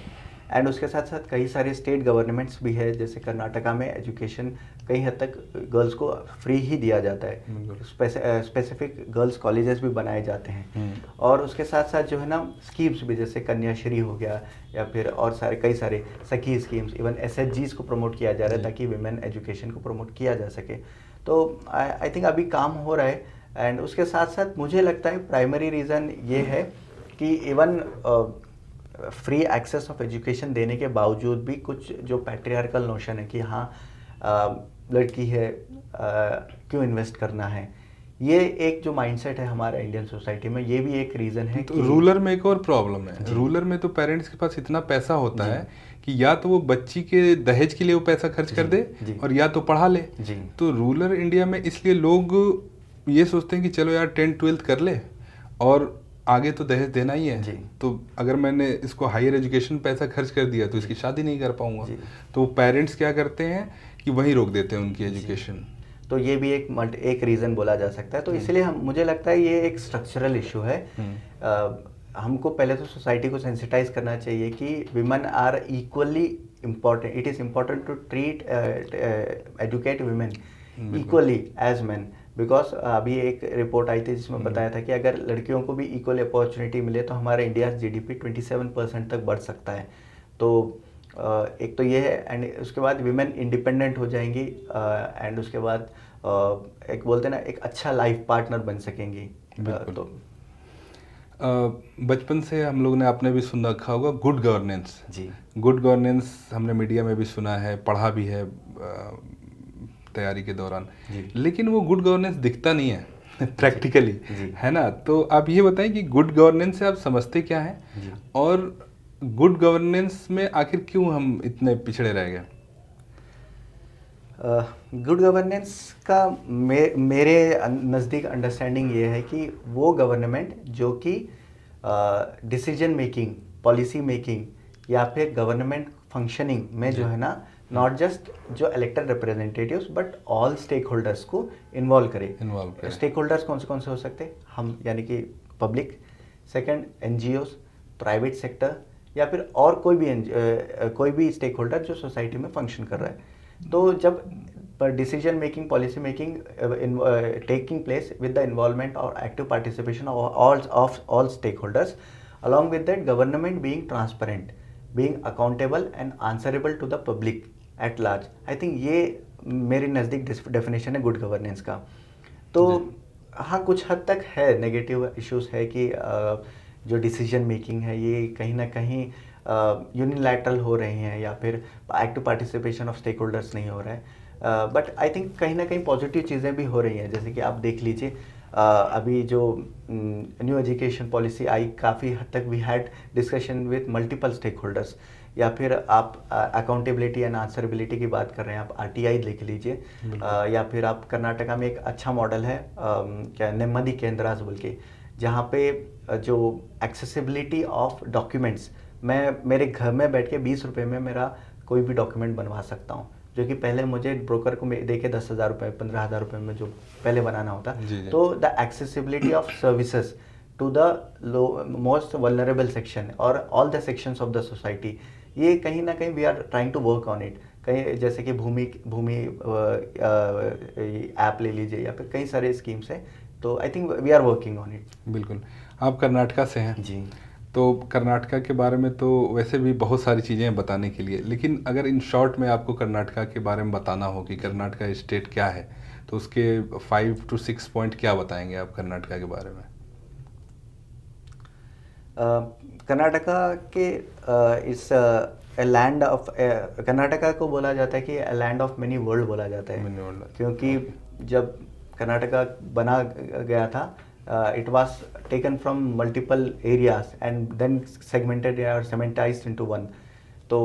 एंड उसके साथ साथ कई सारे स्टेट गवर्नमेंट्स भी है, जैसे कर्नाटका में एजुकेशन कई हद तक गर्ल्स को फ्री ही दिया जाता है, स्पेसिफिक गर्ल्स कॉलेजेस भी बनाए जाते हैं। और उसके साथ साथ जो है ना स्कीम्स भी, जैसे कन्याश्री हो गया या फिर और सारे कई सारे सखी स्कीम्स, इवन SHGs को प्रमोट किया जा रहा है ताकि विमेन एजुकेशन को प्रमोट किया जा सके। तो आई थिंक अभी काम हो रहा है। एंड उसके साथ साथ मुझे लगता है प्राइमरी रीज़न ये है कि even free access of education देने के बावजूद भी कुछ जो पैट्रियार्कल नोशन है कि हाँ लड़की है क्यों इन्वेस्ट करना है, ये एक जो माइंडसेट है हमारा इंडियन सोसाइटी में, ये भी एक रीज़न है तो कि रूरल में एक और प्रॉब्लम है, रूरल में तो पेरेंट्स के पास इतना पैसा होता है कि या तो वो बच्ची के दहेज के लिए वो पैसा खर्च कर दे जी और या तो पढ़ा ले। जी तो रूरल इंडिया में इसलिए लोग ये सोचते हैं कि चलो यार 10th-12th कर ले और आगे तो दहेज देना ही है, जी तो अगर मैंने इसको हायर एजुकेशन पैसा खर्च कर दिया तो इसकी शादी नहीं कर पाऊंगा। जी तो पेरेंट्स क्या करते हैं कि वहीं रोक देते हैं उनकी एजुकेशन। तो ये भी एक रीज़न बोला जा सकता है। तो इसलिए हम, मुझे लगता है ये एक स्ट्रक्चरल इशू है। हमको पहले तो सोसाइटी को सेंसिटाइज करना चाहिए कि women are equally important, it is important to treat educate women equally as man. Because अभी एक रिपोर्ट आई थी जिसमें बताया था कि अगर लड़कियों को भी इक्वल अपॉर्चुनिटी मिले तो हमारे इंडिया जीडीपी 27% तक बढ़ सकता है। तो एक तो ये है, एंड उसके बाद विमेन इंडिपेंडेंट हो जाएंगी, एंड उसके बाद एक बोलते हैं ना, एक अच्छा लाइफ पार्टनर बन सकेंगी। तो बचपन से हम लोग ने, आपने भी सुन रखा होगा गुड गवर्नेंस। जी गुड गवर्नेंस हमने मीडिया में भी सुना है, पढ़ा भी है तैयारी के दौरान, लेकिन वो गुड गवर्नेंस दिखता नहीं है प्रैक्टिकली, है ना। तो आप ये बताएं कि गुड गवर्नेंस से आप समझते क्या हैं और गुड गवर्नेंस में आखिर क्यों हम इतने पिछड़े रह गए? गुड गवर्नेंस का मेरे नज़दीक अंडरस्टैंडिंग ये है कि वो गवर्नमेंट जो कि डिसीजन मेकिंग, पॉलिसी मेकिंग या फिर गवर्नमेंट फंक्शनिंग में जो है ना, नॉट जस्ट जो elected representatives but all stakeholders को इन्वॉल्व करे। स्टेक होल्डर्स कौन से हो सकते हैं? हम, यानी कि public, second NGOs, private sector, या फिर और कोई भी स्टेक होल्डर जो सोसाइटी में फंक्शन कर रहा है। तो जब decision making, policy making taking place with the involvement और active participation of all stakeholders, along with that government being transparent, being accountable and answerable to the public at large, I think ये मेरे नज़दीक डेफिनेशन है गुड गवर्नेंस का। तो हाँ, कुछ हद तक है, नेगेटिव इश्यूज है कि जो डिसीजन मेकिंग है ये कहीं ना कहीं यूनिलैटरल हो रहे हैं, या फिर active participation of stakeholders नहीं हो रहा है। बट आई थिंक कहीं ना कहीं पॉजिटिव चीज़ें भी हो रही हैं, जैसे कि आप देख लीजिए अभी जो न्यू एजुकेशन पॉलिसी आई, काफ़ी हद तक we had discussion with multiple stakeholders, या फिर आप अकाउंटेबिलिटी एंड आंसरेबिलिटी की बात कर रहे हैं, आप आरटीआई लिख लीजिए, या फिर आप कर्नाटका में एक अच्छा मॉडल है क्या, नेम्मदी केंद्रास बोल के, जहाँ पे जो एक्सेसिबिलिटी ऑफ डॉक्यूमेंट्स, मैं मेरे घर में बैठ के 20 रुपये में मेरा कोई भी डॉक्यूमेंट बनवा सकता हूँ, जो कि पहले मुझे ब्रोकर को दे के 10,000 रुपये, 15,000 रुपये में जो पहले बनाना होता। तो the accessibility of services to the most vulnerable section और all the sections of the society, ये कहीं ना कहीं we are trying to work on it. कहीं जैसे कि भूमि ऐप ले लीजिए, या फिर कई सारे स्कीम्स हैं, तो I think we are working on it. बिल्कुल। आप कर्नाटका से हैं जी, तो कर्नाटका के बारे में तो वैसे भी बहुत सारी चीज़ें हैं बताने के लिए, लेकिन अगर इन शॉर्ट में आपको कर्नाटका के बारे में बताना हो कि कर्नाटका स्टेट क्या है, तो उसके 5 to 6 पॉइंट क्या बताएंगे आप कर्नाटका के बारे में? कर्नाटका के इस लैंड ऑफ, कर्नाटका को बोला जाता है कि लैंड ऑफ मिनी वर्ल्ड बोला जाता है, क्योंकि जब कर्नाटका बना गया था, it was taken from multiple areas and then segmented or cementized into one. तो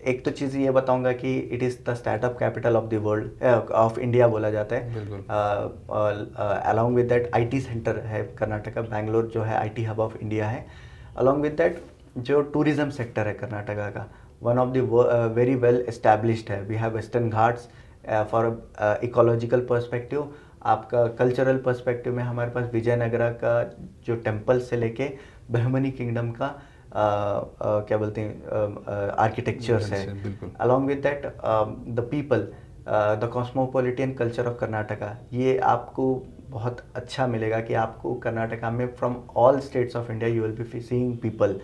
एक तो चीज़ ये बताऊंगा कि it is the startup capital of the world, of India बोला जाता है। Along with that IT centre है कर्नाटका, बैंगलोर जो है आईटी हब ऑफ इंडिया है। अलॉन्ग विद दैट जो टूरिज्म सेक्टर है कर्नाटका का, one of the very well established है। We have Western Ghats for ecological perspective. आपका कल्चरल पर्सपेक्टिव में हमारे पास विजयनगरा का जो टेम्पल से लेके बहमनी किंगडम का क्या बोलते हैं आर्किटेक्चर्स है। Along with that the people, the cosmopolitan culture of Karnataka, ये आपको बहुत अच्छा मिलेगा कि आपको कर्नाटका में from all states of India you will be seeing people.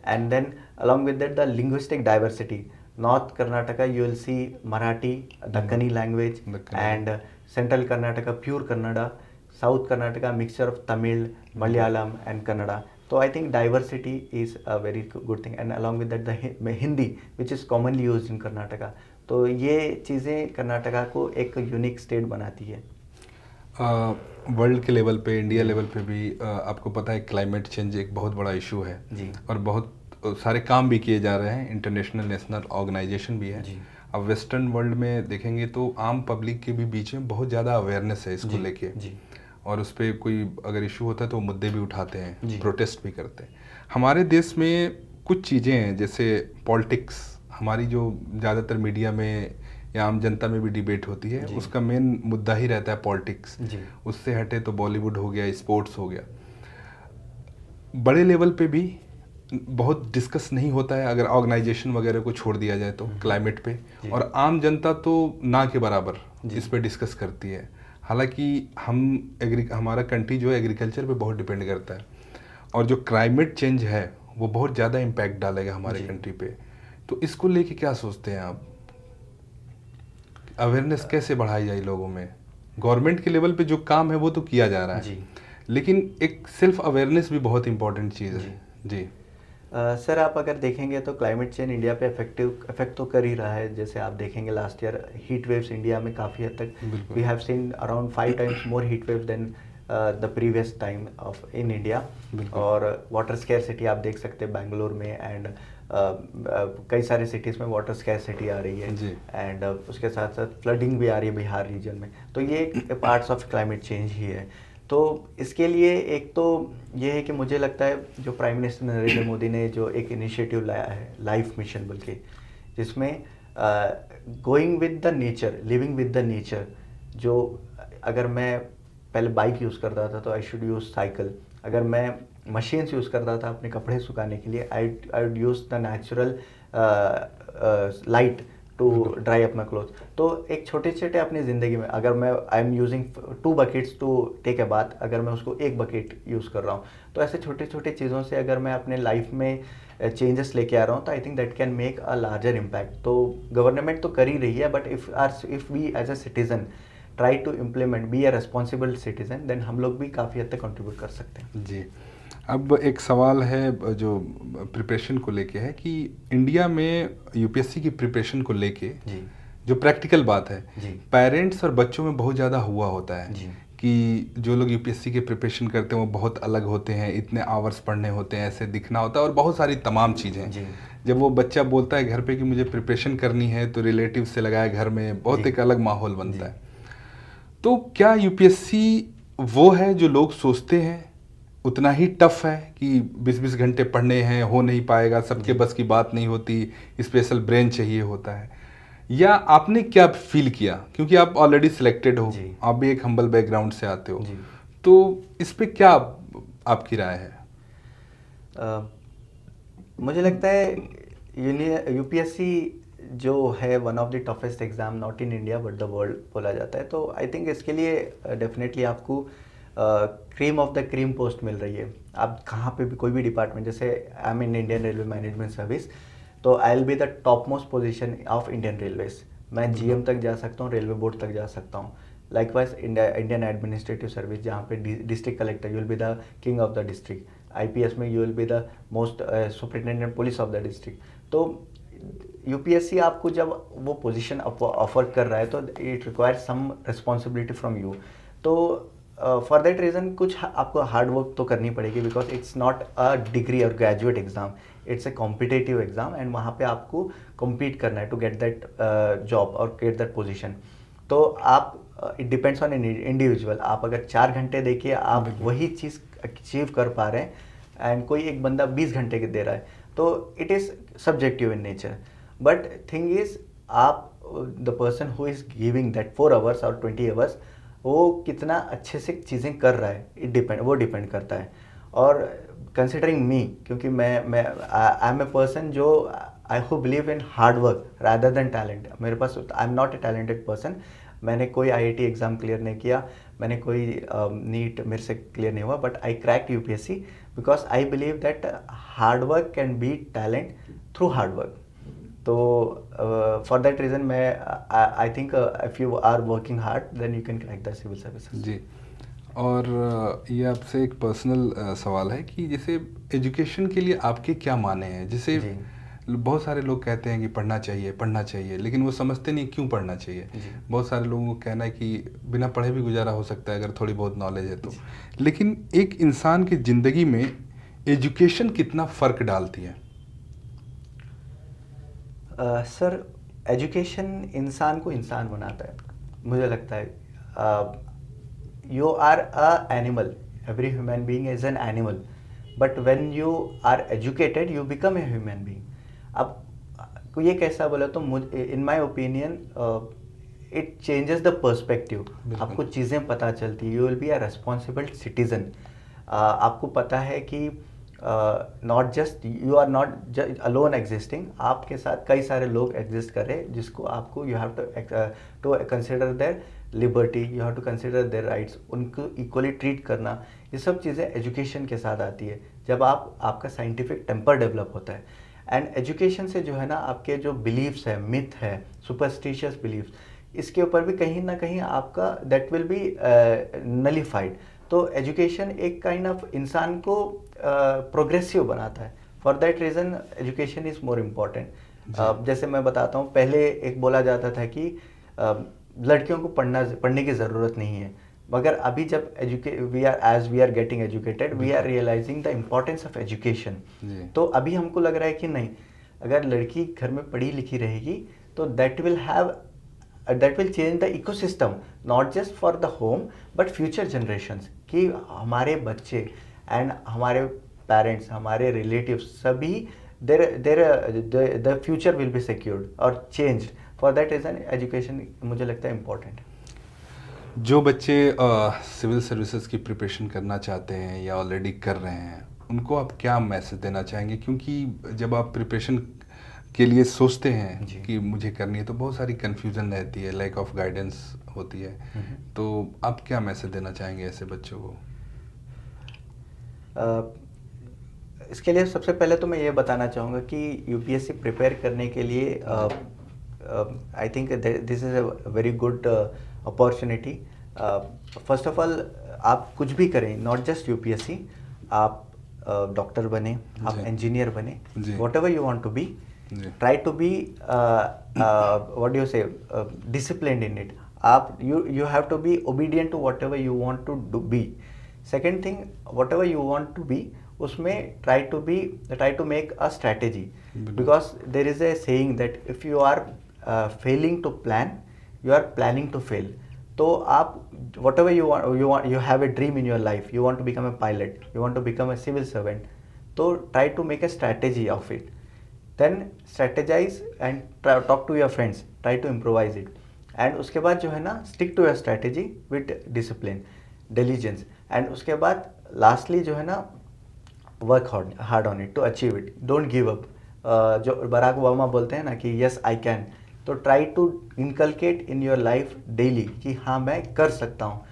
And then along with that the linguistic diversity, north Karnataka you will see Marathi, Dakhni language, and central Karnataka pure Kannada, south Karnataka mixture of Tamil, Malayalam and Kannada. तो I think diversity is a very good thing, and along with that the Hindi which is commonly used in Karnataka. तो ये चीज़ें कर्नाटका को एक यूनिक स्टेट बनाती है। वर्ल्ड के लेवल पे, इंडिया लेवल पे भी आपको पता है क्लाइमेट चेंज एक बहुत बड़ा इशू है जी और बहुत सारे काम भी किए जा रहे हैं, इंटरनेशनल नेशनल ऑर्गेनाइजेशन भी है। जी अब वेस्टर्न वर्ल्ड में देखेंगे तो आम पब्लिक के भी बीच में बहुत ज़्यादा अवेयरनेस है इसको जी लेके, जी और उस पर कोई अगर इशू होता है तो वो मुद्दे भी उठाते हैं, जी प्रोटेस्ट भी करते हैं। हमारे देश में कुछ चीज़ें हैं जैसे पॉलिटिक्स, हमारी जो ज़्यादातर मीडिया में या आम जनता में भी डिबेट होती है, जी उसका मेन मुद्दा ही रहता है पॉलिटिक्स। जी उससे हटे तो बॉलीवुड हो गया, स्पोर्ट्स हो गया, बड़े लेवल पे भी बहुत डिस्कस नहीं होता है अगर ऑर्गेनाइजेशन वगैरह को छोड़ दिया जाए तो क्लाइमेट पे। जी और आम जनता तो ना के बराबर जी इस पे डिस्कस करती है। हालांकि हमारा कंट्री जो है एग्रीकल्चर पे बहुत डिपेंड करता है, और जो क्लाइमेट चेंज है वो बहुत ज़्यादा इम्पैक्ट डालेगा हमारे जी कंट्री पे। तो इसको लेके क्या सोचते हैं आप? अवेयरनेस कैसे बढ़ाई जाए लोगों में? गवर्नमेंट के लेवल पे जो काम है वो तो किया जा रहा है, जी लेकिन एक सेल्फ अवेयरनेस भी बहुत इंपॉर्टेंट चीज़ जी है। जी सर, आप अगर देखेंगे तो क्लाइमेट चेंज इंडिया पे इफेक्ट तो कर ही रहा है। जैसे आप देखेंगे last year heat waves India में काफ़ी हद तक बिल्कुल। We have seen around 5 times more heat wave than the previous time of in India. बिल्कुल। और वाटर स्कैरसिटी आप देख सकते हैं बैंगलोर में, एंड कई सारे सिटीज़ में वाटर स्कैरसिटी आ रही है। जी। एंड उसके साथ साथ फ्लडिंग भी आ रही है बिहार रीजन में। तो ये पार्ट्स ऑफ क्लाइमेट चेंज ही है। तो इसके लिए एक तो ये है कि मुझे लगता है जो प्राइम मिनिस्टर नरेंद्र मोदी ने जो एक इनिशिएटिव लाया है, लाइफ मिशन बल्कि, जिसमें going with the nature, living with the nature, जो अगर मैं पहले बाइक यूज़ करता था तो आई शुड यूज़ साइकिल, अगर मैं मशीन्स यूज़ करता था अपने कपड़े सुखाने के लिए, I would use the natural light to dry up my cloth. तो एक छोटे छोटे अपनी ज़िंदगी में, अगर मैं I am using 2 buckets to take a bath, अगर मैं उसको 1 bucket यूज़ कर रहा हूँ, तो ऐसे छोटे छोटे चीज़ों से अगर मैं अपने लाइफ में चेंजेस लेके आ रहा हूँ तो I think that can make a larger impact. तो गवर्नमेंट तो कर ही रही है, but if we as a citizen try to implement, be a responsible citizen, then हम लोग भी काफ़ी हद तक कंट्रीब्यूट कर सकते हैं। जी। अब एक सवाल है जो प्रिपरेशन को लेके है कि इंडिया में यूपीएससी की प्रिपरेशन को लेके जी जो प्रैक्टिकल बात है, जी पेरेंट्स और बच्चों में बहुत ज़्यादा हुआ होता है जी कि जो लोग यूपीएससी के प्रिपरेशन करते हैं वो बहुत अलग होते हैं, इतने आवर्स पढ़ने होते हैं, ऐसे दिखना होता है और बहुत सारी तमाम चीज़ें। जी जब वो बच्चा बोलता है घर पे कि मुझे प्रिपरेशन करनी है तो रिलेटिव से लगाया घर में बहुत जी एक अलग माहौल जी बनता है। तो क्या यूपीएससी वो है जो लोग सोचते हैं उतना ही टफ है कि 20-20 घंटे पढ़ने हैं, हो नहीं पाएगा, सबके जी बस की बात नहीं होती, स्पेशल ब्रेन चाहिए होता है? या आपने क्या फील किया, क्योंकि आप ऑलरेडी सिलेक्टेड हो, जी आप भी एक हम्बल बैकग्राउंड से आते हो, जी तो इस पे क्या आपकी राय है? अ, मुझे लगता है यूपीएससी जो है one of the toughest exam not in India but the world बोला जाता है। तो आई थिंक इसके लिए डेफिनेटली आपको cream of the cream post मिल रही है। आप कहाँ पे भी कोई भी डिपार्टमेंट, जैसे I am in Indian Railway Management Service, तो I will be the top most position of Indian Railways. मैं जीएम तक जा सकता हूँ, रेलवे बोर्ड तक जा सकता हूँ। लाइकवाइज इंडियन एडमिनिस्ट्रेटिव सर्विस, जहाँ पे district collector, you will be the king of the district. IPS में you will be the most superintendent police of the district. तो यूपीएससी आपको जब वो पोजीशन ऑफर कर रहा है तो it requires some responsibility from you. तो फॉर दैट रीज़न कुछ आपको हार्ड वर्क तो करनी पड़ेगी, because it's not a degree और graduate exam, it's a competitive exam, and वहाँ पे आपको कम्पीट करना है टू गेट दैट जॉब और गेट दैट पोजीशन। तो आप it depends on an individual. आप अगर 4 घंटे देखिए आप वही चीज़ अचीव कर पा रहे हैं एंड कोई एक बंदा 20 घंटे के दे रहा है, तो it is subjective in nature. But thing is, आप the person who is giving that 4 hours और 20 hours, वो कितना अच्छे से चीज़ें कर रहा है, वो डिपेंड करता है। और कंसिडरिंग मी, क्योंकि मैं आई एम ए पर्सन जो I who believe in hard work rather than talent. मेरे पास, I am not a talented person. मैंने कोई आईआईटी एग्ज़ाम क्लियर नहीं किया, मैंने कोई नीट मेरे से क्लियर नहीं हुआ, but I cracked UPSC because I believe that hard work can beat talent through hard work. तो फॉर दैट रीज़न मैं I think if you are working hard then you can crack the civil services. जी। और ये आपसे एक पर्सनल सवाल है कि जैसे एजुकेशन के लिए आपके क्या माने हैं? जैसे जी बहुत सारे लोग कहते हैं कि पढ़ना चाहिए, लेकिन वो समझते नहीं क्यों पढ़ना चाहिए। बहुत सारे लोगों को कहना है कि बिना पढ़े भी गुजारा हो सकता है अगर थोड़ी बहुत नॉलेज है तो। लेकिन एक इंसान की ज़िंदगी में एजुकेशन कितना फ़र्क डालती है? सर, एजुकेशन इंसान को इंसान बनाता है, मुझे लगता है। You are a animal, every human being is an animal, but when you are educated you become a human being. अब ये कैसा बोला तो मुझे, in my opinion, it changes the perspective. आपको चीज़ें पता चलती, you will be a responsible citizen. आपको पता है कि not just you are not alone existing, आपके साथ कई सारे लोग एग्जिस्ट कर रहे हैं जिसको आपको you have to consider their liberty, you have to consider their rights, उनको इक्वली ट्रीट करना। ये सब चीज़ें एजुकेशन के साथ आती है, जब आपका साइंटिफिक टेम्पर डेवलप होता है। एंड एजुकेशन से जो है ना, आपके जो बिलीव्स है, मिथ है, सुपरस्टिशियस बिलीव्स, इसके ऊपर भी कहीं ना कहीं आपका दैट विल बी नलिफाइड। तो एजुकेशन एक काइंड ऑफ इंसान को प्रोग्रेसिव बनाता है। For that reason education is more important. जैसे मैं बताता हूँ, पहले एक बोला जाता था कि लड़कियों को पढ़ने की ज़रूरत नहीं है, मगर अभी जब we are getting educated, we are realising the importance of education. तो अभी हमको लग रहा है कि नहीं, अगर लड़की घर में पढ़ी लिखी रहेगी तो that will change the ecosystem, not just for the home but future generations, कि हमारे बच्चे एंड हमारे पेरेंट्स, हमारे रिलेटिव्स सभी the future will be secured और changed. For that reason education मुझे लगता है इम्पोर्टेंट है। जो बच्चे सिविल सर्विसेज की प्रिपरेशन करना चाहते हैं या ऑलरेडी कर रहे हैं, उनको आप क्या मैसेज देना चाहेंगे? क्योंकि जब आप प्रिपरेशन के लिए सोचते हैं कि मुझे करनी है तो बहुत सारी कन्फ्यूज़न रहती है, लैक ऑफ गाइडेंस होती है, तो आप क्या मैसेज देना चाहेंगे ऐसे बच्चों को? इसके लिए सबसे पहले तो मैं ये बताना चाहूँगा कि यूपीएससी प्रिपेयर करने के लिए I think this is a very good opportunity. First of all, आप कुछ भी करें, नॉट जस्ट यूपीएससी, आप डॉक्टर बने, आप इंजीनियर बने, whatever you want to be, try to be what do you say disciplined in it. आप you have to be obedient to whatever you want to be. Second thing, whatever you want to be, उसमें try to make a strategy, because there is a saying that if you are failing to plan, you are planning to fail. तो आप whatever you have a dream in your life, you want to become a pilot, you want to become a civil servant, तो try to make a strategy of it, then strategize and talk to your friends, try to improvise it, and उसके बाद जो है ना, stick to your strategy with discipline, diligence, and उसके बाद लास्टली जो है ना, work hard on it to achieve it, don't give up. जो बराक ओबामा बोलते हैं ना कि यस आई कैन, तो try to inculcate in your life daily कि हाँ मैं कर सकता हूँ,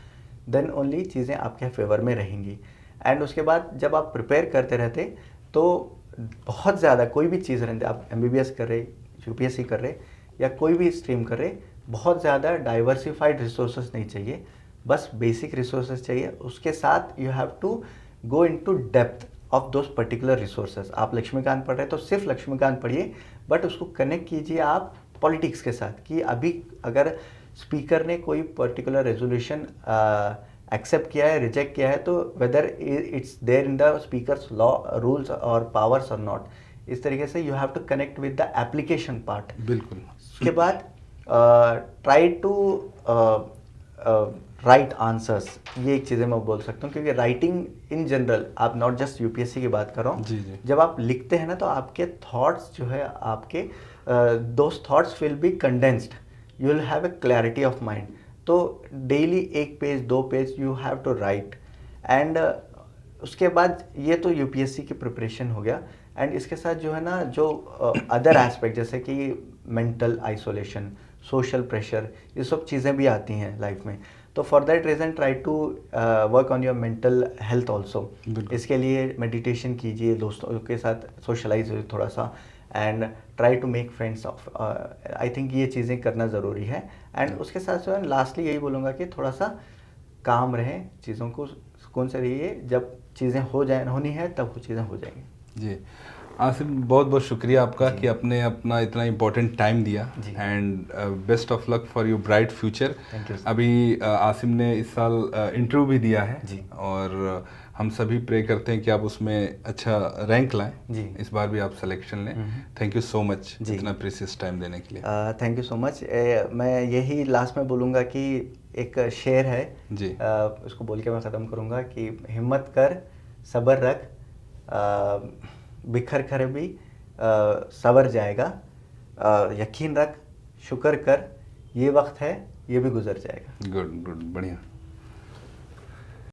देन ओनली चीज़ें आपके फेवर में रहेंगी। एंड उसके बाद जब आप प्रिपेयर करते रहते तो बहुत ज़्यादा कोई भी चीज़ रहते, आप MBBS कर रहे, UPSC कर रहे या कोई भी स्ट्रीम कर रहे, बहुत ज़्यादा डाइवर्सिफाइड रिसोर्सेज नहीं चाहिए, बस बेसिक रिसोर्सेज चाहिए। उसके साथ you have to go into depth of those particular resources. आप लक्ष्मीकांत पढ़ रहे तो सिर्फ लक्ष्मीकांत पढ़िए, बट उसको कनेक्ट कीजिए आप पॉलिटिक्स के साथ, कि अभी अगर स्पीकर ने कोई पर्टिकुलर रेजोल्यूशन एक्सेप्ट किया है, रिजेक्ट किया है, तो whether it's there in the speakers law rules और पावर्स और नॉट। इस तरीके से you have to connect with the application part. बिल्कुल। उसके बाद ट्राई टू राइट आंसर्स, ये एक चीज़ें मैं बोल सकता हूँ, क्योंकि राइटिंग इन जनरल, आप नॉट जस्ट यूपीएससी की बात कर रहा हूँ, जब आप लिखते हैं ना तो आपके थॉट्स जो है, आपके those thoughts will be condensed, you will have a clarity of mind. तो daily 1 page 2 page you have to write. And उसके बाद ये तो यूपीएससी की प्रिपरेशन हो गया, एंड इसके साथ जो है ना, जो अदर एस्पेक्ट जैसे कि मेंटल आइसोलेशन, सोशल प्रेशर, ये सब चीज़ें भी आती हैं लाइफ में। तो for that reason try to work on your mental health also. इसके लिए मेडिटेशन कीजिए, दोस्तों के साथ सोशलाइज हो थोड़ा सा, and try to make friends of, I think ये चीज़ें करना ज़रूरी है। एंड उसके साथ जो है लास्टली यही बोलूँगा कि थोड़ा सा काम रहें, चीज़ों को सुकून से रहिए, जब चीज़ें हो जाए होनी है तब वो चीज़ें हो जाएंगी। जी, आसिफ, बहुत बहुत शुक्रिया आपका जी। कि आपने अपना इतना इम्पोर्टेंट टाइम दिया, जी। And best of luck for your bright future. Thank you. अभी आसिम ने इस साल इंटरव्यू भी दिया है, जी। और हम सभी प्रे करते हैं कि आप उसमें अच्छा रैंक लाएं। जी। इस बार भी आप सिलेक्शन लें। थैंक यू सो मच जी। इतना प्रीशियस टाइम देने के लिए। Thank you so much. मैं यही लास्ट में बोलूँगा कि एक शेर है जी। उसको बोल के मैं ख़त्म करूँगा कि हिम्मत कर, सब्र रख, बिखर कर भी सवर जाएगा, यकीन रख, शुक्र कर, ये वक्त है, ये भी गुजर जाएगा। गुड गुड, बढ़िया।